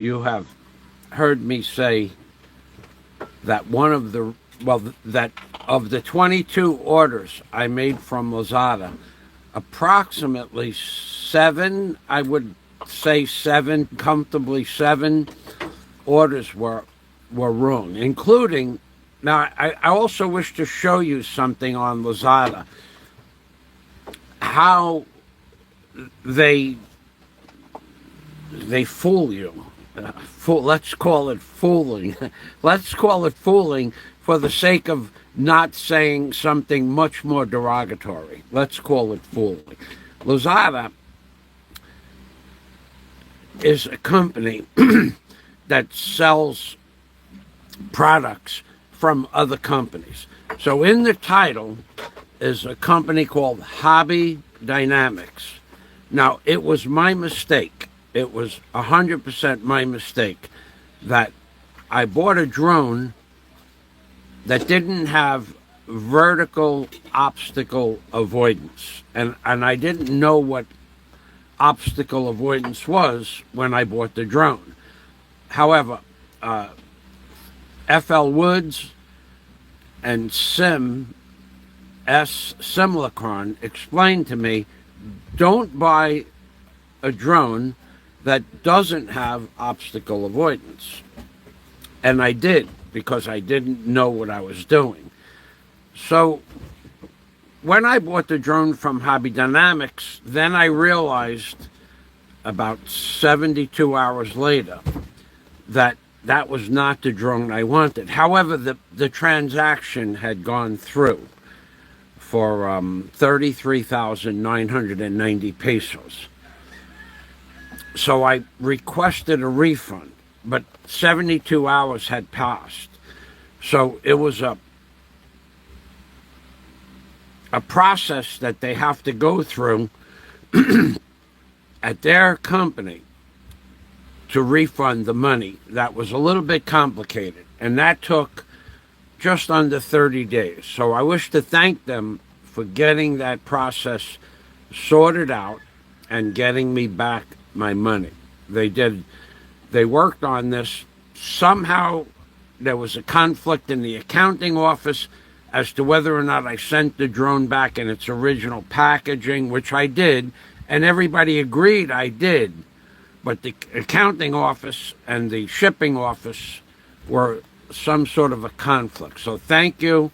You have heard me say that that of the 22 orders I made from LAZADA, approximately seven, I would say seven, comfortably seven orders were wrong, including. Now, I also wish to show you something on LAZADA, how they fool you. Let's call it fooling. Let's call it fooling for the sake of not saying something much more derogatory. Let's call it fooling. LAZADA is a company that sells products from other companies. So in the title is a company called Hobby Dynamics. Now, it was my mistake. It was 100% my mistake that I bought a drone that didn't have vertical obstacle avoidance. And I didn't know what obstacle avoidance was when I bought the drone. However, FL Woods and Simulacron explained to me, don't buy a drone that doesn't have obstacle avoidance. And I did, because I didn't know what I was doing. So when I bought the drone from Hobby Dynamics, then I realized about 72 hours later that that was not the drone I wanted. However, the transaction had gone through for 33,990 pesos. So I requested a refund, but 72 hours had passed. So it was a process that they have to go through at their company to refund the money. That was a little bit complicated, and that took just under 30 days. So I wish to thank them for getting that process sorted out and getting me back my money. They did. They worked on this. Somehow there was a conflict in the accounting office as to whether or not I sent the drone back in its original packaging, which I did, and everybody agreed I did. But the accounting office and the shipping office were some sort of a conflict. So thank you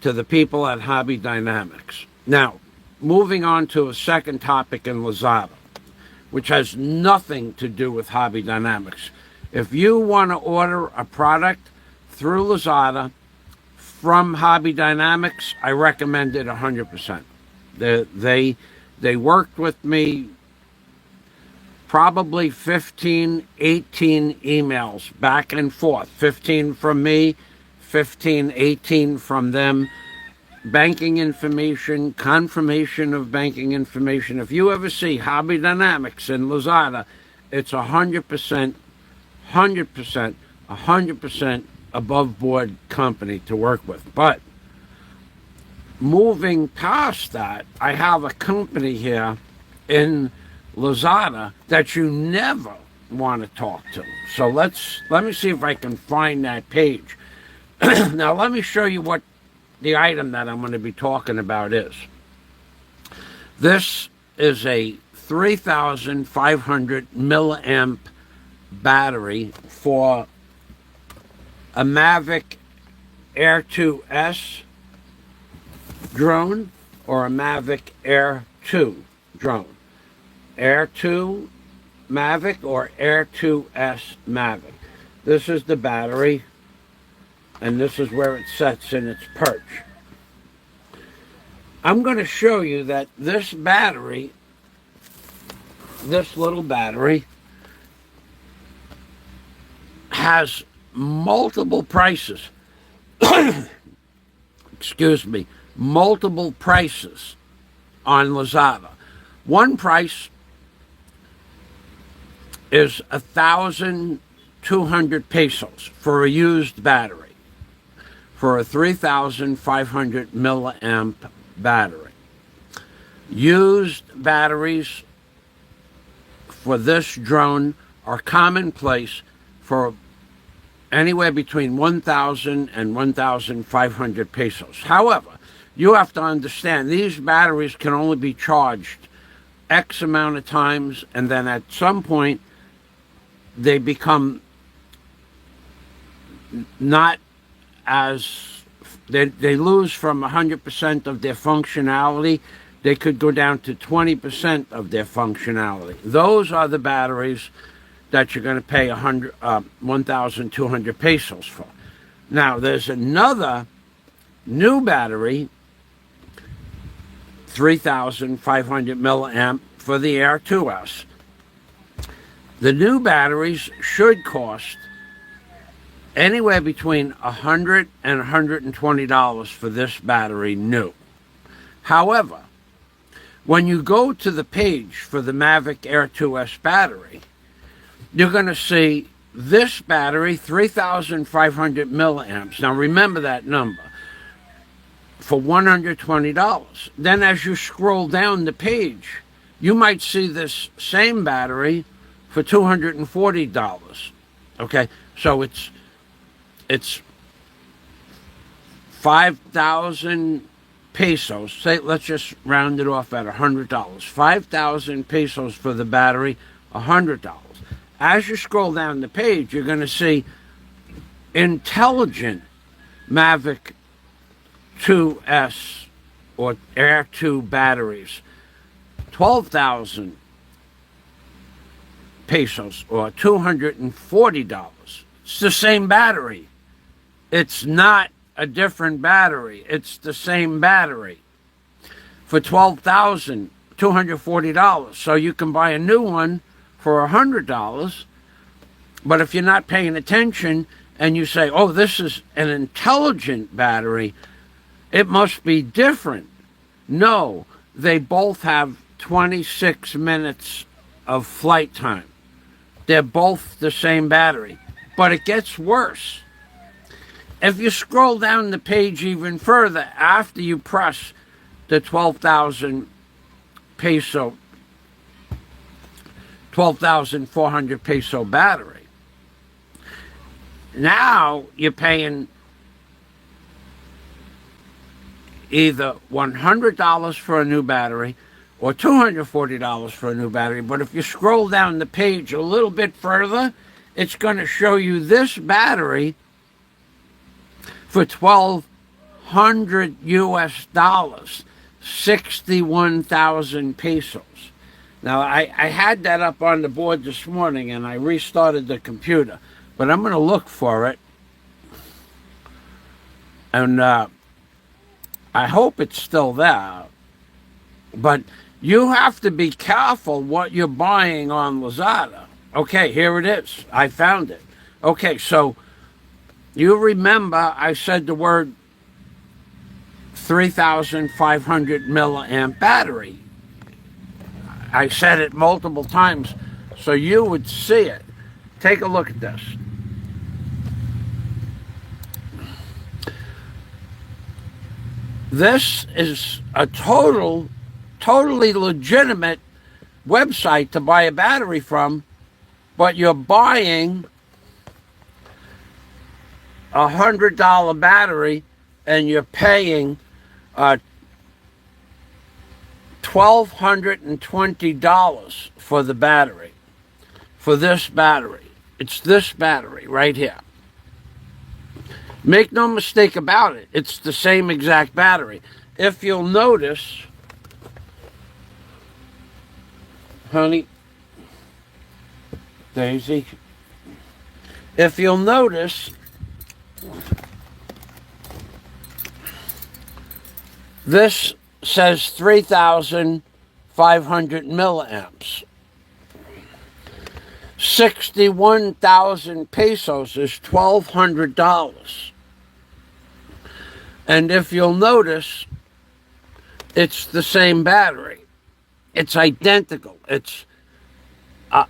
to the people at Hobby Dynamics. Now, moving on to a second topic in LAZADA, which has nothing to do with Hobby Dynamics. If you want to order a product through LAZADA from Hobby Dynamics, I recommend it 100%. They worked with me probably 15, 18 emails back and forth. 15 from me, 15, 18 from them. Banking information, confirmation of banking information. If you ever see Hobby Dynamics in LAZADA, it's 100%, 100% above board company to work with. But moving past that, I have a company here in LAZADA that you never want to talk to. So let me see if I can find that page. Now let me show you what the item that I'm going to be talking about is. This is a 3,500 milliamp battery for a Mavic Air 2S drone or a Mavic Air 2 drone. Air 2 Mavic or Air 2S Mavic. This is the battery, and this is where it sets in its perch. I'm going to show you that this battery, this little battery, has multiple prices. Excuse me, multiple prices on LAZADA. One price is 1,200 pesos for a used battery, for a 3,500 milliamp battery. Used batteries for this drone are commonplace for anywhere between 1,000 and 1,500 pesos. However, you have to understand these batteries can only be charged X amount of times, and then at some point they become not as, they lose from 100% of their functionality. They could go down to 20% of their functionality. Those are the batteries that you're going to pay 1,200 pesos for. Now, there's another new battery, 3,500 milliamp for the Air 2S. The new batteries should cost anywhere between $100 and $120 for this battery new. However, when you go to the page for the Mavic Air 2S battery, you're going to see this battery, 3,500 milliamps. Now remember that number, for $120. Then as you scroll down the page, you might see this same battery for $240. Okay, so it's 5,000 pesos. Say, let's just round it off at $100. 5,000 pesos for the battery, $100. As you scroll down the page, you're going to see intelligent Mavic 2S or Air 2 batteries, 12,000 pesos or $240. It's the same battery. It's not a different battery. It's the same battery for $12,240. So you can buy a new one for $100. But if you're not paying attention and you say, oh, this is an intelligent battery, it must be different. No, they both have 26 minutes of flight time. They're both the same battery. But it gets worse. If you scroll down the page even further, after you press the 12,000 peso, 12,400 peso battery, now you're paying either $100 for a new battery or $240 for a new battery. But if you scroll down the page a little bit further, it's going to show you this battery for $1,200 US, 61,000 pesos. Now, I had that up on the board this morning and I restarted the computer, but I'm going to look for it. And I hope it's still there. But you have to be careful what you're buying on LAZADA. Okay, here it is. I found it. Okay, so you remember I said the word 3,500 milliamp battery. I said it multiple times so you would see it. Take a look at this. This is a totally legitimate website to buy a battery from, but you're buying a $100 battery and you're paying $1,220 for the battery, for this battery. It's this battery right here. Make no mistake about it, it's the same exact battery. If you'll notice, honey, Daisy, if you'll notice, this says 3,500 milliamps. 61,000 pesos is $1,200. And if you'll notice, it's the same battery. It's identical.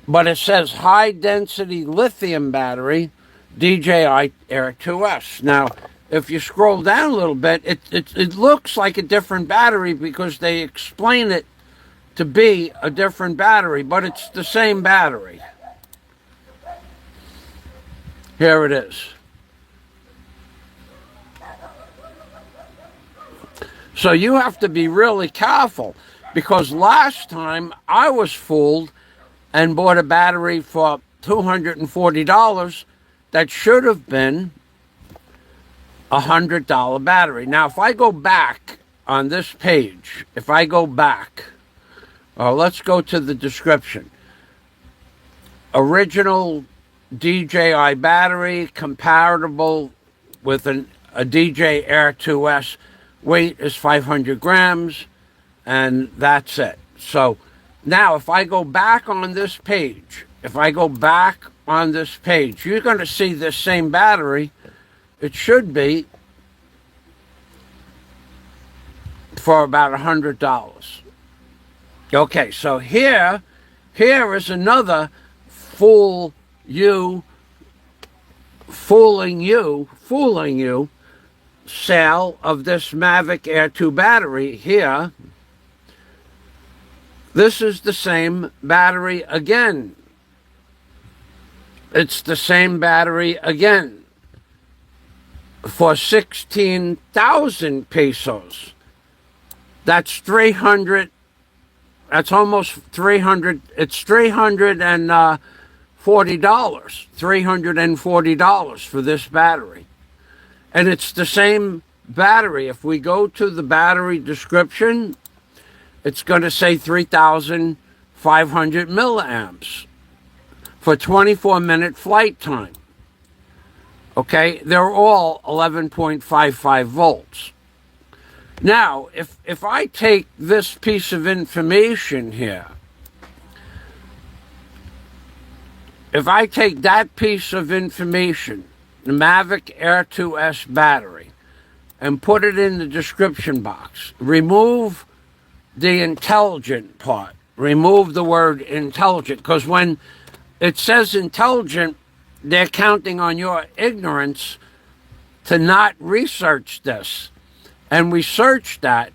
But it says high density lithium battery, DJI Air 2S. Now, if you scroll down a little bit, it looks like a different battery because they explain it to be a different battery, but it's the same battery. Here it is. So you have to be really careful, because last time I was fooled and bought a battery for $240 that should have been a $100 battery. Now, if I go back on this page, if I go back, let's go to the description. Original DJI battery, compatible with a DJI Air 2S. Weight is 500 grams, and that's it. So now if I go back on this page, you're going to see this same battery. It should be for about $100. Okay, so here is another fooling you sale of this Mavic Air 2 battery here. This is the same battery again. It's the same battery again for 16,000 pesos. That's 300. That's almost 300. It's $340. $340 for this battery. And it's the same battery. If we go to the battery description, it's going to say 3,500 milliamps for 24-minute flight time. Okay, they're all 11.55 volts. Now, if I take this piece of information here, if I take that piece of information, the Mavic Air 2S battery, and put it in the description box, remove the intelligent part, remove the word intelligent, because when it says intelligent, they're counting on your ignorance to not research this. And we searched that.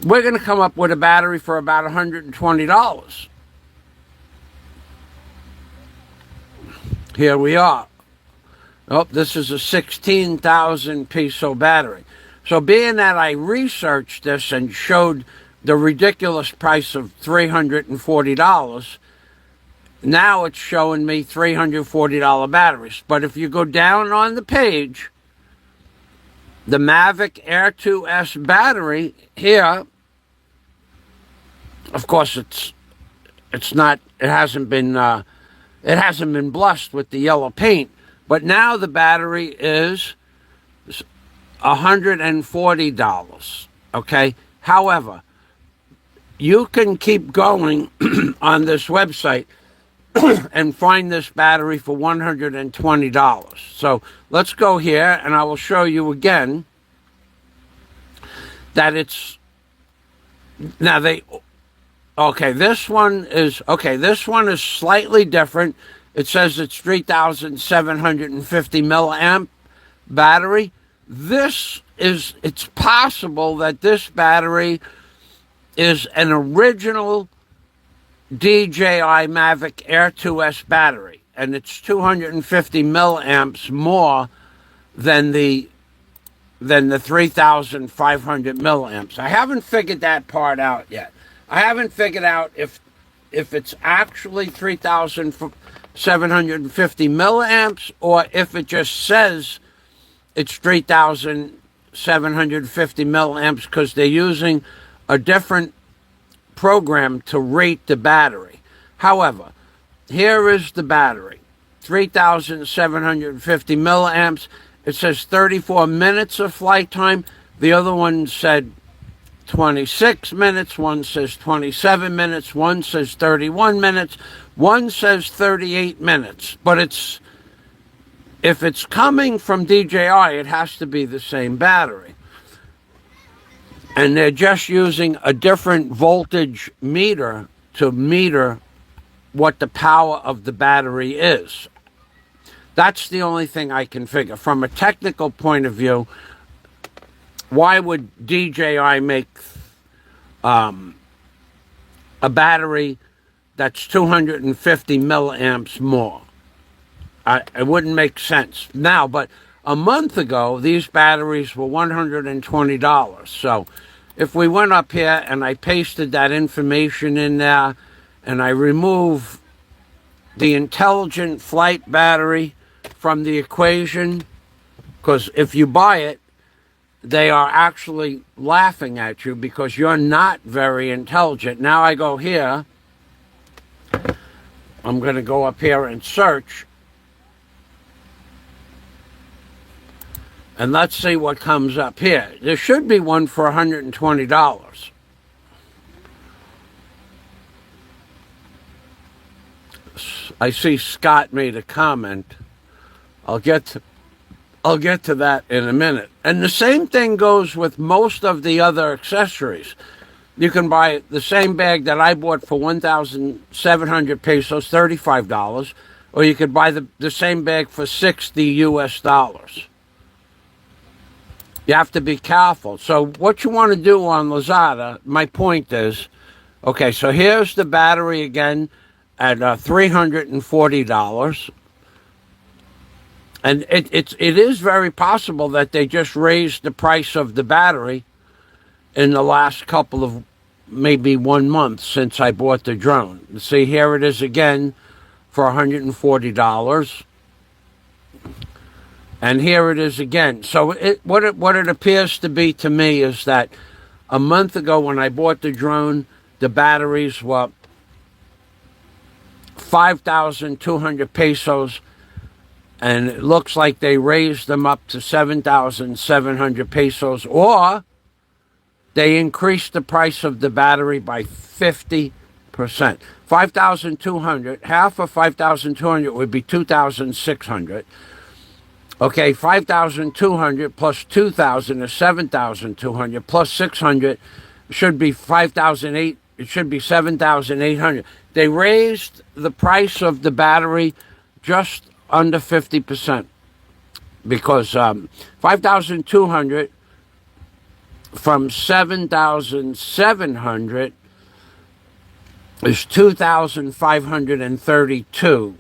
We're going to come up with a battery for about $120. Here we are. Oh, this is a 16,000 peso battery. So being that I researched this and showed the ridiculous price of $340, now it's showing me $340 batteries. But if you go down on the page, the Mavic Air 2S battery here, of course it's not, it hasn't been blessed with the yellow paint. But now the battery is $140, okay? However, you can keep going on this website and find this battery for $120. So let's go here, and I will show you again that it's... Now this one is slightly different. It says it's 3,750 milliamp battery. It's possible that this battery is an original DJI Mavic Air 2S battery, and it's 250 milliamps more than the 3,500 milliamps. I haven't figured that part out yet. I haven't figured out if it's actually 3,750 milliamps, or if it just says it's 3,750 milliamps because they're using a different program to rate the battery. However, here is the battery, 3,750 milliamps. It says 34 minutes of flight time. The other one said 26 minutes, one says 27 minutes, one says 31 minutes, one says 38 minutes. But if it's coming from DJI, it has to be the same battery. And they're just using a different voltage meter to meter what the power of the battery is. That's the only thing I can figure. From a technical point of view, why would DJI make a battery that's 250 milliamps more? It wouldn't make sense now. But a month ago, these batteries were $120. So if we went up here and I pasted that information in there and I remove the intelligent flight battery from the equation, because if you buy it, they are actually laughing at you because you're not very intelligent. Now I go here. I'm going to go up here and search. And let's see what comes up here. There should be one for $120. I see Scott made a comment. I'll get to that in a minute. And the same thing goes with most of the other accessories. You can buy the same bag that I bought for 1,700 pesos, $35, or you could buy the same bag for 60 US dollars. You have to be careful. So what you want to do on LAZADA, my point is, okay, so here's the battery again at $340. And it is very possible that they just raised the price of the battery in the last couple of, maybe 1 month since I bought the drone. See, here it is again for $140. And here it is again. So what it appears to be to me is that a month ago when I bought the drone, the batteries were 5,200 pesos, and it looks like they raised them up to 7,700 pesos, or they increased the price of the battery by 50%. 5,200, half of 5,200 would be 2,600. Okay, 5,200 plus 2,000 is 7,200, plus 600 should be 5,008. It should be 7,800. They raised the price of the battery just under 50%, because 5,200 from 7,700 is 2,532,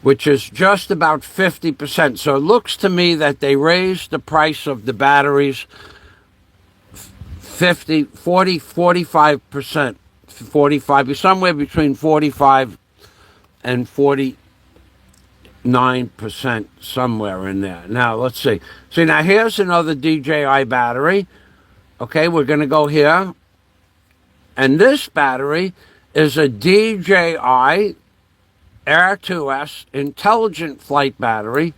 which is just about 50%. So it looks to me that they raised the price of the batteries 45%, 45, somewhere between 45 and 49%, somewhere in there. Now, let's see. See, now here's another DJI battery. Okay, we're going to go here. And this battery is a DJI Air 2S intelligent flight battery,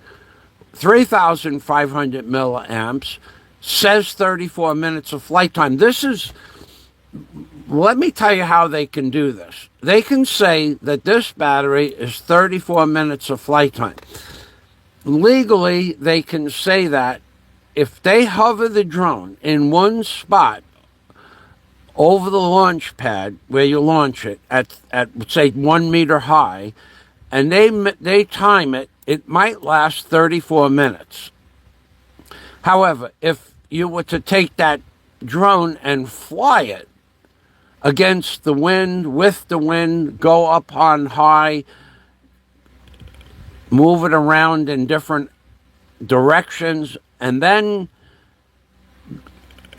3,500 milliamps, says 34 minutes of flight time. This is, let me tell you how they can do this. They can say that this battery is 34 minutes of flight time. Legally, they can say that if they hover the drone in one spot over the launch pad where you launch it at say 1 meter high, and they time it, it might last 34 minutes. However, if you were to take that drone and fly it against the wind, with the wind, go up on high, move it around in different directions, and then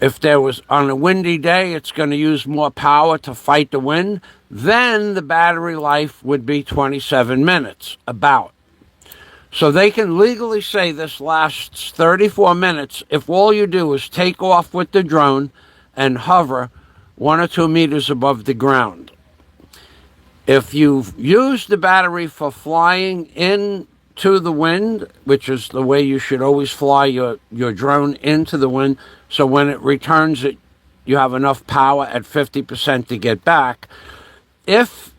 if there was on a windy day, it's going to use more power to fight the wind, then the battery life would be 27 minutes, about. So they can legally say this lasts 34 minutes if all you do is take off with the drone and hover 1 or 2 meters above the ground. If you've used the battery for flying into the wind, which is the way you should always fly your drone, into the wind, so when it returns it, you have enough power at 50% to get back. If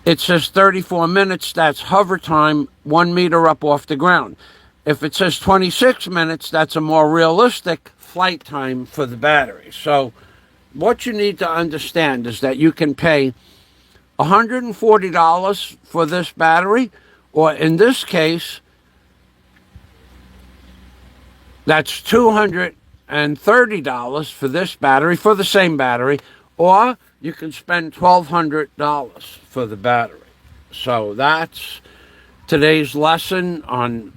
it says 34 minutes, that's hover time 1 meter up off the ground. If it says 26 minutes, that's a more realistic flight time for the battery. So what you need to understand is that you can pay $140 for this battery, or in this case, that's $230 for this battery, for the same battery, or you can spend $1,200 for the battery. So that's today's lesson on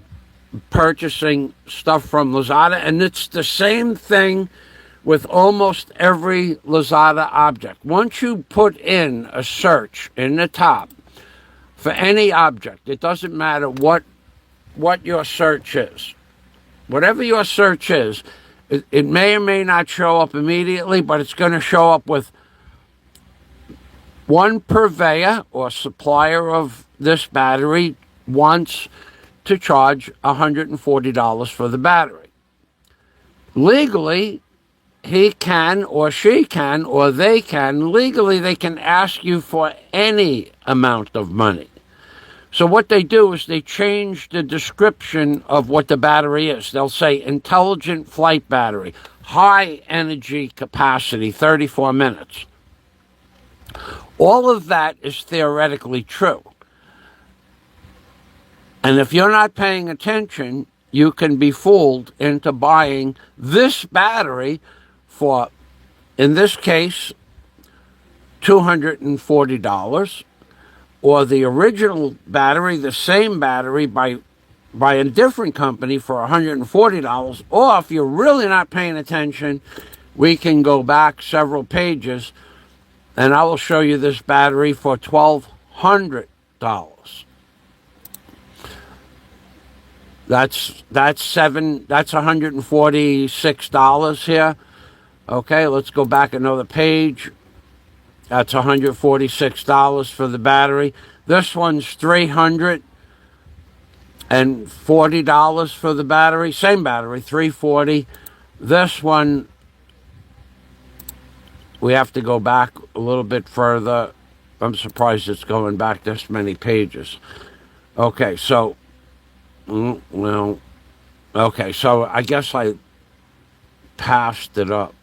purchasing stuff from LAZADA, and it's the same thing with almost every LAZADA object. Once you put in a search in the top for any object, it doesn't matter what your search is. Whatever your search is, it may or may not show up immediately, but it's going to show up with one purveyor or supplier of this battery wants to charge $140 for the battery. Legally, he can or she can or they can, legally they can ask you for any amount of money. So what they do is they change the description of what the battery is. They'll say intelligent flight battery, high energy capacity, 34 minutes. All of that is theoretically true. And if you're not paying attention, you can be fooled into buying this battery for, in this case, $240, or the original battery, the same battery by a different company for $140. Or if you're really not paying attention, we can go back several pages and I will show you this battery for $1,200. That's $146 here. Okay, let's go back another page. That's $146 for the battery. This one's $340 for the battery. Same battery, $340. This one, we have to go back a little bit further. I'm surprised it's going back this many pages. Okay, so, well, okay, so I guess I passed it up.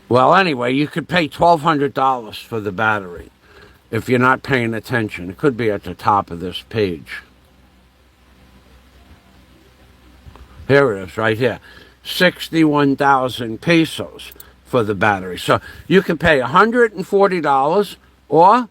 Well, anyway, you could pay $1,200 for the battery if you're not paying attention. It could be at the top of this page. Here it is, right here. 61,000 pesos for the battery. So you can pay $140 or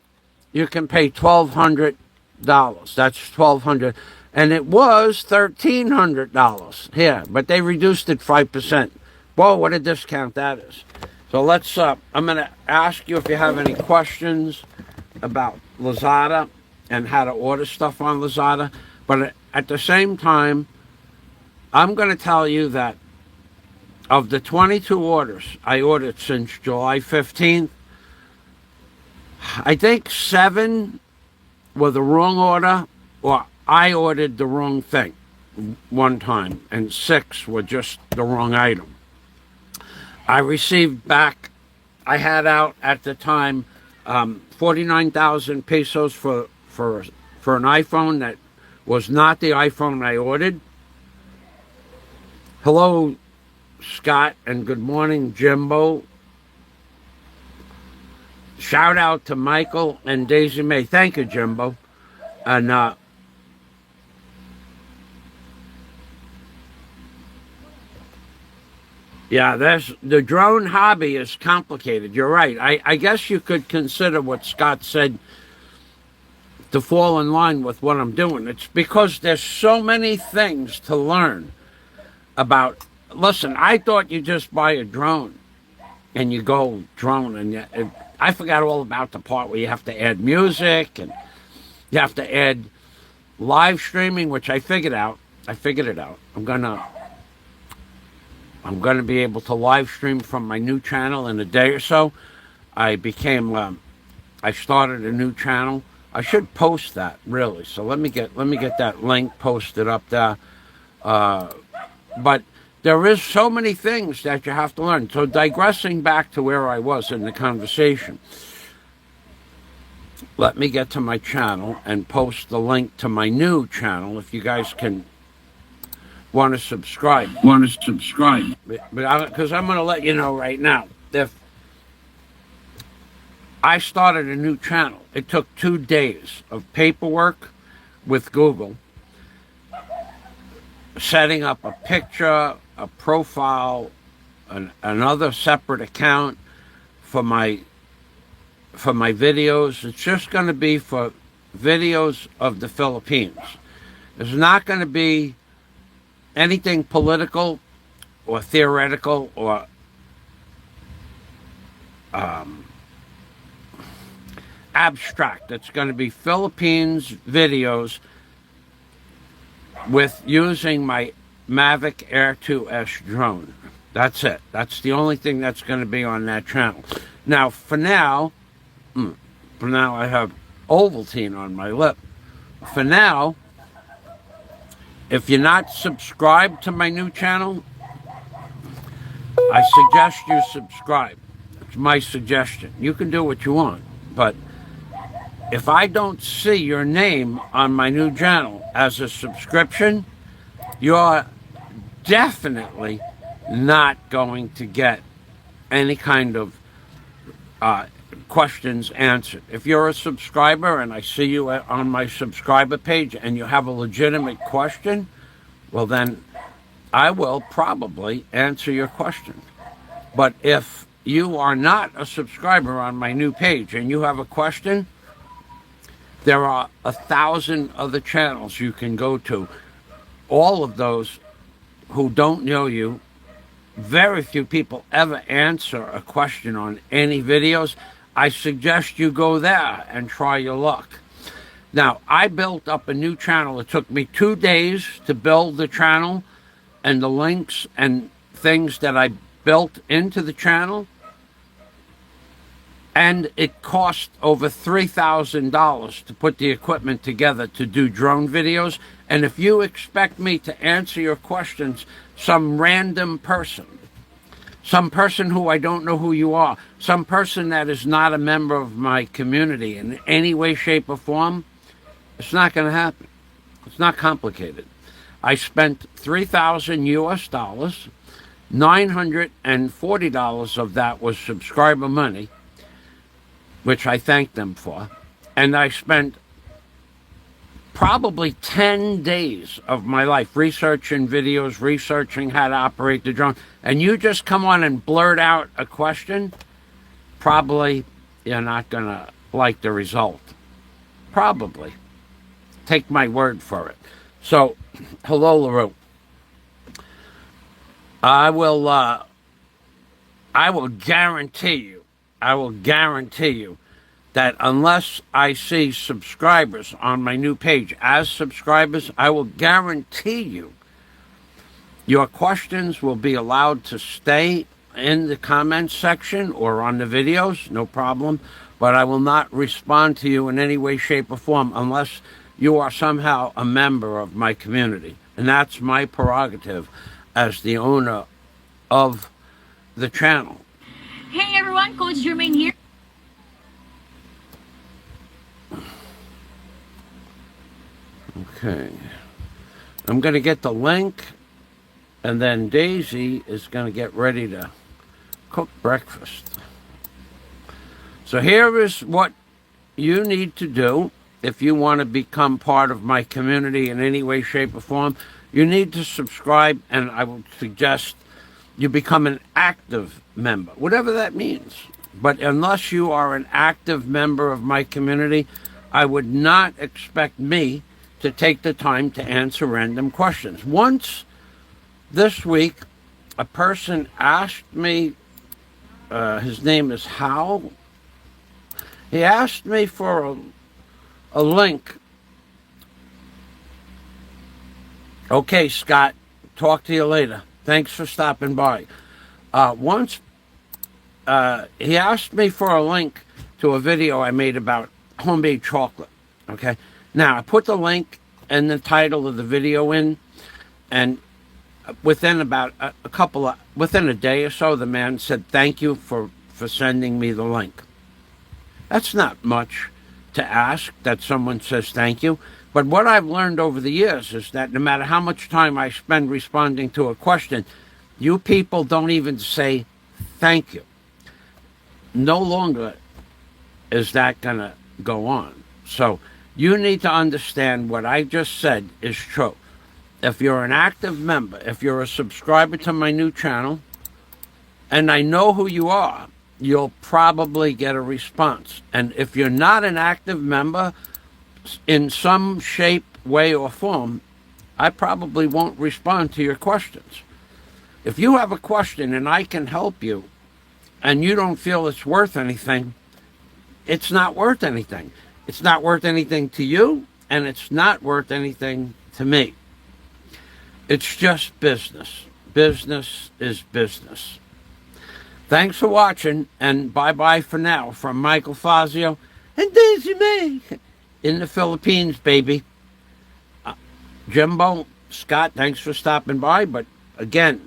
you can pay $1,200. That's $1,200. And it was $1,300 here, but they reduced it 5%. Whoa, what a discount that is. So let's, I'm going to ask you if you have any questions about LAZADA and how to order stuff on LAZADA. But at the same time, I'm going to tell you that of the 22 orders I ordered since July 15th, I think 7 were the wrong order, or I ordered the wrong thing one time, and 6 were just the wrong item. I received back, I had out at the time 49,000 pesos for an iPhone that was not the iPhone I ordered. Hello, Scott, and good morning, Jimbo. Shout out to Michael and Daisy May. Thank you, Jimbo. And yeah, the drone hobby is complicated. You're right. I guess you could consider what Scott said to fall in line with what I'm doing. It's because there's so many things to learn about. Listen, I thought you just buy a drone and you go drone, and I forgot all about the part where you have to add music and you have to add live streaming, which I figured out. I figured it out. I'm gonna be able to live stream from my new channel in a day or so. I started a new channel. I should post that, really. So let me get that link posted up there. But there is so many things that you have to learn. So digressing back to where I was in the conversation, let me get to my channel and post the link to my new channel if you guys can want to subscribe. Because I'm going to let you know right now, if I started a new channel, it took 2 days of paperwork with Google, setting up a picture, a profile, another separate account for my for my videos. It's just going to be for videos of the Philippines. It's not going to be anything political or theoretical or abstract. It's going to be Philippines videos with using my Mavic Air 2S drone. That's it. That's the only thing that's going to be on that channel. Now, for now I have Ovaltine on my lip. For now, if you're not subscribed to my new channel, I suggest you subscribe. It's my suggestion. You can do what you want, but if I don't see your name on my new channel as a subscription, you're definitely not going to get any kind of questions answered. If you're a subscriber and I see you on my subscriber page and you have a legitimate question, well then I will probably answer your question. But if you are not a subscriber on my new page and you have a question, there are 1,000 other channels you can go to. All of those who don't know you, very few people ever answer a question on any videos. I suggest you go there and try your luck. Now, I built up a new channel. It took me 2 days to build the channel, and the links and things that I built into the channel. And it cost over $3,000 to put the equipment together to do drone videos. And if you expect me to answer your questions, some random person, some person who I don't know who you are, some person that is not a member of my community in any way, shape, or form, it's not going to happen. It's not complicated. I spent $3,000 US dollars. $940 of that was subscriber money, which I thank them for. And I spent probably 10 days of my life researching videos, researching how to operate the drone. And you just come on and blurt out a question, probably you're not going to like the result. Probably. Take my word for it. So, hello, LaRue. I will guarantee you that unless I see subscribers on my new page as subscribers, I will guarantee you your questions will be allowed to stay in the comments section or on the videos, no problem, but I will not respond to you in any way, shape, or form unless you are somehow a member of my community. And that's my prerogative as the owner of the channel. Hey everyone, Coach Jermaine here. Okay. I'm going to get the link, and then Daisy is going to get ready to cook breakfast. So here is what you need to do if you want to become part of my community in any way, shape, or form. You need to subscribe, and I would suggest you become an active member, whatever that means. But unless you are an active member of my community, I would not expect me to take the time to answer random questions. Once this week, a person asked me, his name is Hal, he asked me for a link. Okay, Scott, talk to you later. Thanks for stopping by. Once he asked me for a link to a video I made about homemade chocolate. Okay, now I put the link and the title of the video in, and within about within a day or so, the man said, "Thank you for sending me the link." That's not much to ask, that someone says thank you. But what I've learned over the years is that no matter how much time I spend responding to a question, you people don't even say thank you. No longer is that going to go on. So you need to understand what I just said is true. If you're an active member, if you're a subscriber to my new channel, and I know who you are, you'll probably get a response. And if you're not an active member in some shape, way, or form, I probably won't respond to your questions. If you have a question and I can help you and you don't feel it's worth anything, it's not worth anything. It's not worth anything to you, and it's not worth anything to me. It's just business. Business is business. Thanks for watching, and bye-bye for now from Michael Fazio and Daisy May in the Philippines, baby. Jimbo, Scott, thanks for stopping by, but again,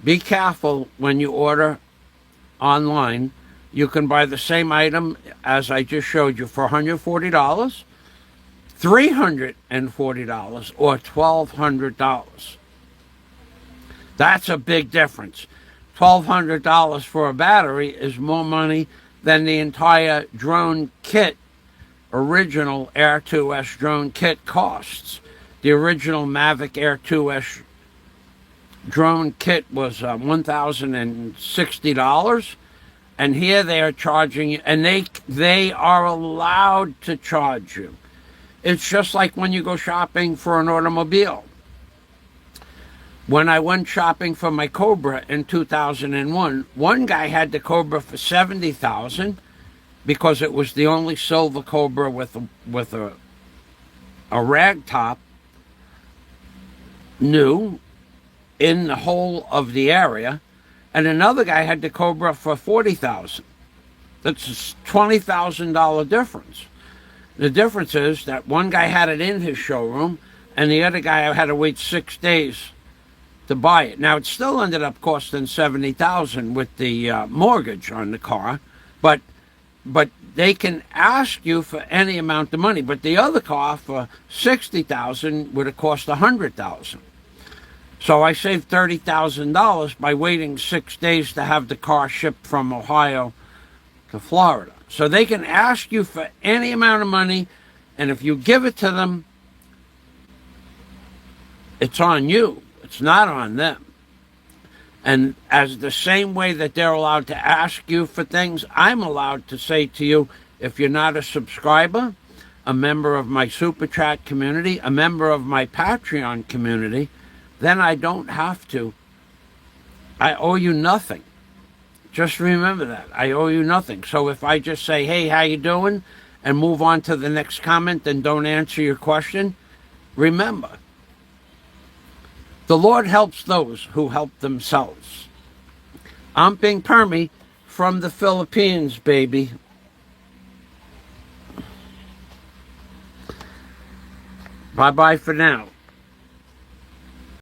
be careful when you order online. You can buy the same item as I just showed you for $140, $340, or $1,200. That's a big difference. $1,200 for a battery is more money than the entire drone kit, original Air 2S drone kit costs. The original Mavic Air 2S drone kit was $1,060, and here they are charging you, and they are allowed to charge you. It's just like when you go shopping for an automobile. When I went shopping for my Cobra in 2001, one guy had the Cobra for $70,000 because it was the only silver Cobra with a rag top, new, in the whole of the area, and another guy had the Cobra for $40,000. That's a $20,000 difference. The difference is that one guy had it in his showroom, and the other guy had to wait 6 days to buy it. Now, it still ended up costing $70,000 with the mortgage on the car, but they can ask you for any amount of money. But the other car for $60,000 would have cost $100,000. So I saved $30,000 by waiting 6 days to have the car shipped from Ohio to Florida. So they can ask you for any amount of money, and if you give it to them, it's on you. It's not on them. And as the same way that they're allowed to ask you for things, I'm allowed to say to you, if you're not a subscriber, a member of my Super Chat community, a member of my Patreon community, then I don't have to. I owe you nothing. Just remember that. I owe you nothing. So if I just say, hey, how you doing? And move on to the next comment and don't answer your question, remember, the Lord helps those who help themselves. I'm Ping Permy from the Philippines, baby. Bye-bye for now.